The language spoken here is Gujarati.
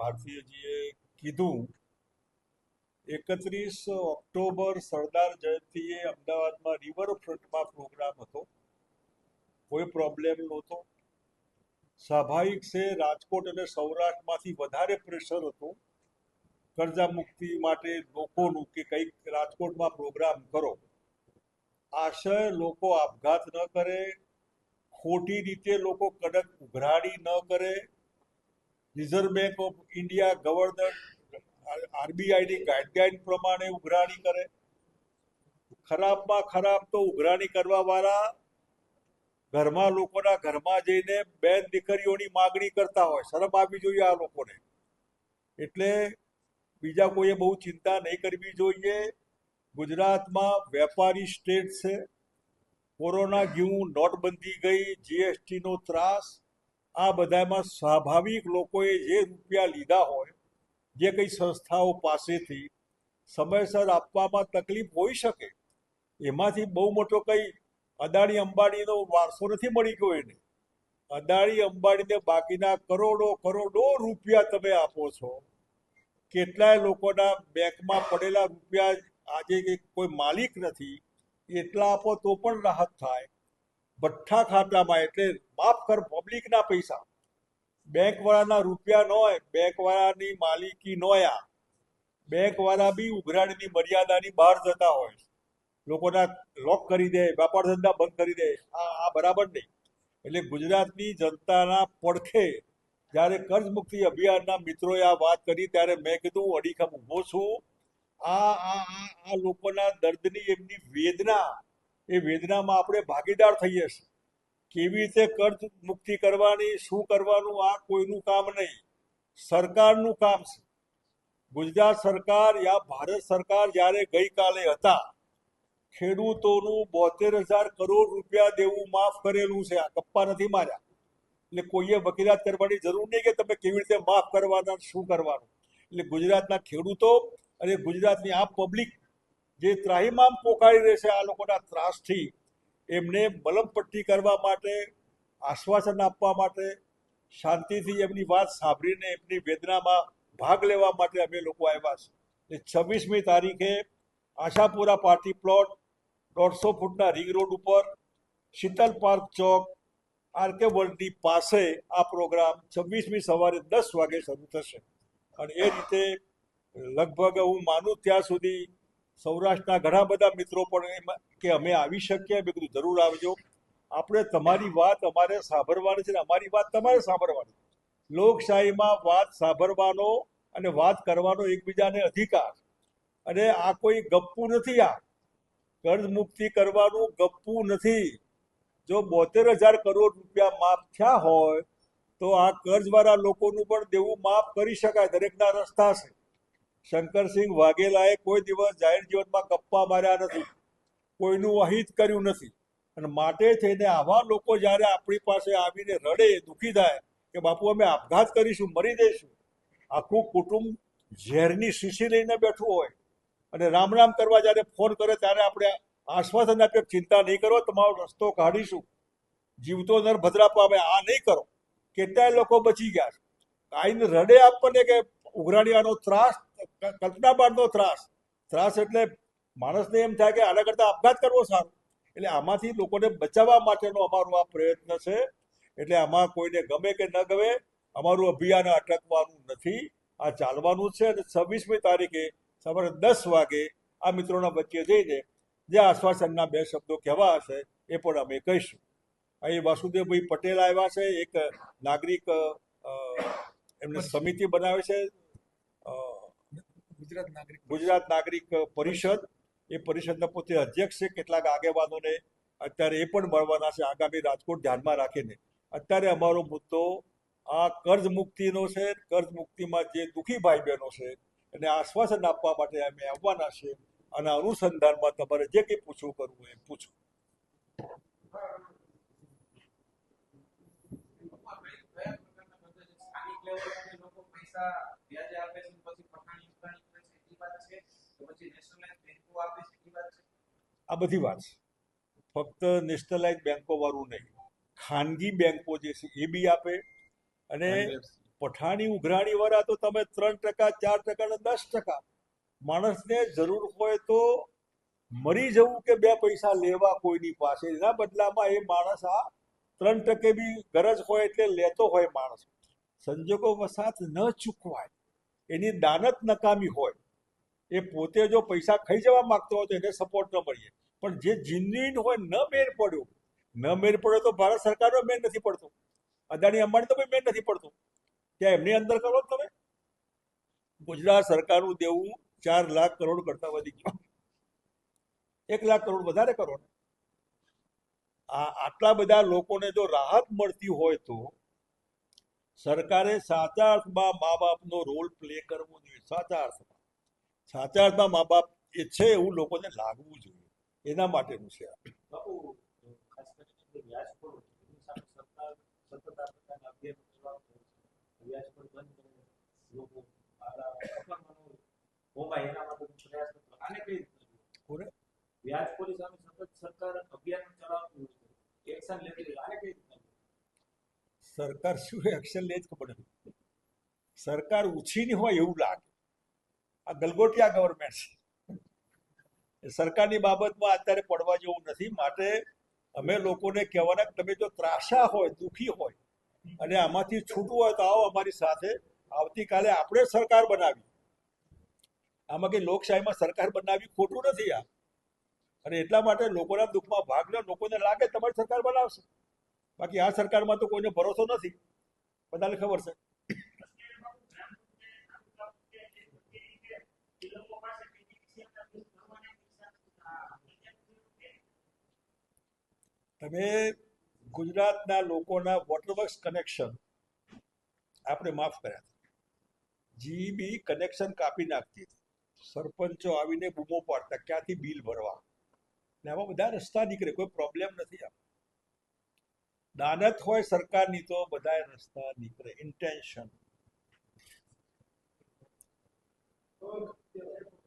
ભારતીયજીએ કીધું 31 ઓક્ટોબર સરદાર જયંતિએ અમદાવાદમાં રિવરફ્રન્ટમાં પ્રોગ્રામ હતો, કોઈ પ્રોબ્લેમ નહોતો. સ્વાભાવિક છે, રાજકોટ અને સૌરાષ્ટ્રમાંથી વધારે પ્રેશર હતું કર્જા મુક્તિ માટે લોકોનું કે કંઈક રાજકોટમાં પ્રોગ્રામ કરો. આશય લોકો આપઘાત ન કરે, ખોટી રીતે લોકો કડક ઉઘરાણી ન કરે, Reserve Bank of India governor આરબીઆઈની ગાઈડલાઈન પ્રમાણે ઉઘરાણી કરે. ખરાબમાં ખરાબ તો ઉઘરાણી કરવા વાળા ઘરમાં લોકોના ઘરમાં જઈને બેન દીકરીઓની માગણી કરતા હોય. શરમ આપવી જોઈએ આ લોકોને. એટલે બીજા કોઈએ બહુ ચિંતા નહીં કરવી જોઈએ. ગુજરાતમાં વેપારી સ્ટેટ છે. કોરોના ગયું, નોટબંધી ગઈ, જીએસટીનો ત્રાસ, આ બધામાં સ્વાભાવિક લોકોએ જે રૂપિયા લીધા હોય, જે કંઈ સંસ્થાઓ પાસેથી સમયસર આપવામાં તકલીફ હોઈ શકે. એમાંથી બહુ મોટો કંઈ અદાણી અંબાણીનો વારસો નથી મળી ગયો એને. અદાણી અંબાણીને બાકીના કરોડો રૂપિયા તમે આપો છો. કેટલાય લોકોના બેંકમાં પડેલા રૂપિયા આજે કોઈ માલિક નથી, એટલા આપો તો પણ રાહત થાય. ભઠ્ઠા ખાતામાં, એટલે માફ કર, પબ્લિકના પૈસા, બેંકવાળાના રૂપિયા ન હોય, બેંકવાળાની માલિકી ન હોય. બેંકવાળા બી ઉઘરાણીની મર્યાદાની બહાર જતા હોય, લોકોના લોક કરી દે, વેપાર ધંધા બંધ કરી દે. આ બરાબર નહીં. એટલે ગુજરાતની જનતાના પડખે જ્યારે કર્જ મુક્તિ અભિયાનના મિત્રોએ આ વાત કરી ત્યારે મેં કીધું અડીખમ ઊભો છું. આ લોકોના દર્દની, એમની વેદના, એ વેદનામાં આપણે ભાગીદાર થઈએ છીએ. કેવી રીતે કર્જ મુક્તિ કરવાની, શું કરવાનું, આ કોઈનું કામ નહીં, સરકારનું કામ છે. ગુજરાત સરકાર યા ભારત સરકાર જ્યારે ગઈકાલે હતા, ખેડૂતોનું 72,000 કરોડ રૂપિયા દેવું માફ કરેલું છે. આ ગપ્પા નથી માર્યા. એટલે કોઈએ વકીલાત કરવાની જરૂર નહીં કે તમે કેવી રીતે માફ કરવાના, શું કરવાનું. એટલે ગુજરાતના ખેડૂતો અને ગુજરાતની આ પબ્લિક જે ત્રાહિમામ પોકારી રહેશે આ લોકોના ત્રાસથી, એમને મલમપટ્ટી કરવા માટે, આશ્વાસન આપવા માટે, શાંતિથી એમની વાત સાંભળીને એમની વેદનામાં ભાગ લેવા માટે અમે લોકો આવ્યા છે. 26મી તારીખે આશાપુરા પાર્ટી પ્લોટ 150 ફૂટના રિંગ રોડ ઉપર શીતલ પાર્ક ચોક આરકે વર્લ્ડની પાસે આ પ્રોગ્રામ 26મી સવારે 10 વાગે શરૂ થશે. અને એ રીતે લગભગ હું માનું ત્યાં સુધી સૌરાષ્ટ્રના ઘણા બધા મિત્રો પણ કે અમે આવી શકીએ. મેં કીધું જરૂર આવજો. આપણે તમારી વાત અમારે સાંભળવાની છે ને અમારી વાત તમારે સાંભળવાની. લોકશાહીમાં વાત સાંભળવાનો અને વાત કરવાનો એકબીજાને અધિકાર. અને આ કોઈ ગપ્પુ નથી. આ કર્જ મુક્તિ કરવાનું ગપ્પુ નથી. જો 72,000 કરોડ રૂપિયા માફ થયા હોય તો આ કર્જવાળા લોકોનું પણ દેવું માફ કરી શકાય. દરેકના રસ્તા છે. શંકરસિંહ વાઘેલાએ કોઈ દિવસ જાહેર જીવનમાં ગપ્પા માર્યા નથી, કોઈનું અહિત કર્યું નથી. અને માટે થઈને આવા લોકો જ્યારે આપણી પાસે આવીને રડે, દુઃખી થાય કે બાપુ અમે આપઘાત કરીશું, મરી જઈશું, આખું કુટુંબ ઝેરની શીશી લઈને બેઠું હોય અને રામ રામ કરવા જ્યારે ફોન કરે ત્યારે આપણે આશ્વાસન આપીએ, ચિંતા નહીં કરો, તમારો રસ્તો કાઢીશું, જીવતો નર ભદ્રા પામે, આ નહીં કરો. કેટલાય લોકો બચી ગયા છે. કાંઈને રડે આપણને કે ઉઘરાણીવાનો ત્રાસ, કલ્પના બારનો ત્રાસ એટલે માણસને એમ થાય કે આના કરતાં આપઘાત કરવો સારો. એટલે આમાંથી લોકોને બચાવવા માટેનો અમારો આ પ્રયત્ન છે. એટલે આમાં કોઈને ગમે કે ન ગમે, અમારું અભિયાન અટકવાનું નથી, આ ચાલવાનું છે. અને 26મી તારીખે સવારે 10 વાગે આ મિત્રોના વચ્ચે જઈને જે આશ્વાસનના 2 શબ્દો કહેવા હશે એ પણ અમે કહીશું. અહીં વાસુદેવભાઈ પટેલ આવ્યા છે, એક નાગરિક એમને સમિતિ બનાવે છે, ગુજરાત નાગરિક પરિષદ. એ પરિષદના પોતે અધ્યક્ષ છે. કેટલાક આગેવાનોને અત્યારે એ પણ મળવાના છે આગામી રાજકોટ ધ્યાનમાં રાખીને. અત્યારે અમારો મુદ્દો આ કર્જ મુક્તિનો છે. કર્જ મુક્તિમાં જે દુઃખી ભાઈ બહેનો છે એને આશ્વાસન આપવા માટે અમે આવવાના છે. અને અનુસંધાનમાં તમારે જે કંઈ પૂછવું કરવું એ પૂછો. આ બધી વાત છે. ફક્ત નેશનલાઇઝ બેંકો વાળું નહીં, ખાનગી બેંકો જે છે એ બી આપે અને પઠાણી ઉઘરાણી વાળા તો તમે 3%, 4% ને 10%. માણસને જરૂર હોય તો મરી જવું કે 2 પૈસા લેવા કોઈની પાસે, એના બદલામાં એ માણસ આ 3% બી ગરજ હોય એટલે લેતો હોય માણસ. સંજોગો વસાત ન ચૂકવાય, એની દાનત નકામી હોય, એ પોતે જો પૈસા ખાઈ જવા માંગતો હોય તો એને સપોર્ટ ન મળીએ. પણ જે જીન્યુઇન હોય, ન મેર પડ્યો તો ભારત સરકારનો મેર નથી પડતો, અદાણી અંબાણી તો મેર નથી પડતો, ત્યાં એમની અંદર કરો તમે. ગુજરાત સરકારનું દેવું 4 લાખ કરોડ કરતા વધી ગયું, 1 લાખ કરોડ વધારે કરો ને. આટલા બધા લોકોને જો રાહત મળતી હોય તો સરકારે સાચા અર્થમાં મા બાપનો રોલ પ્લે કરવો જોઈએ. સાચા અર્થમાં મા બાપ એ છે એવું લોકોને લાગવું જોઈએ, એના માટેનું છે. સરકાર શું એક્શન લે જ ખબર નથી. સરકાર ઉછીની હોય એવું લાગે. આ ગલગોટિયા ગવર્મેન્ટ છે. સરકારની બાબતમાં અત્યારે પડવા જેવું નથી. માટે અમે લોકોને કહેવાના કે તમે જો ત્રાસા હોય, દુઃખી હોય અને આમાંથી છૂટવું હોય તો આવો અમારી સાથે. આવતીકાલે આપણે સરકાર બનાવી. આમાં કઈ લોકશાહીમાં સરકાર બનાવી ખોટું નથી આ. અને એટલા માટે લોકોના દુઃખમાં ભાગ લો, લોકોને લાગે તમારી સરકાર બનાવશે. બાકી આ સરકારમાં તો કોઈને ભરોસો નથી, બધાને ખબર છે. તમે ગુજરાતના લોકોના વોટરવર્ક્સ કનેક્શન આપણે માફ કર્યા. જીબી કનેક્શન કાપી નાખતી, સરપંચો આવીને બૂમો પાડતા ક્યાંથી બિલ ભરવા. ને આવા બધા રસ્તા નીકળે, કોઈ પ્રોબ્લેમ નથી. દાનત હોય સરકારની તો બધા રસ્તા નીકળે. ઇન્ટેન્શન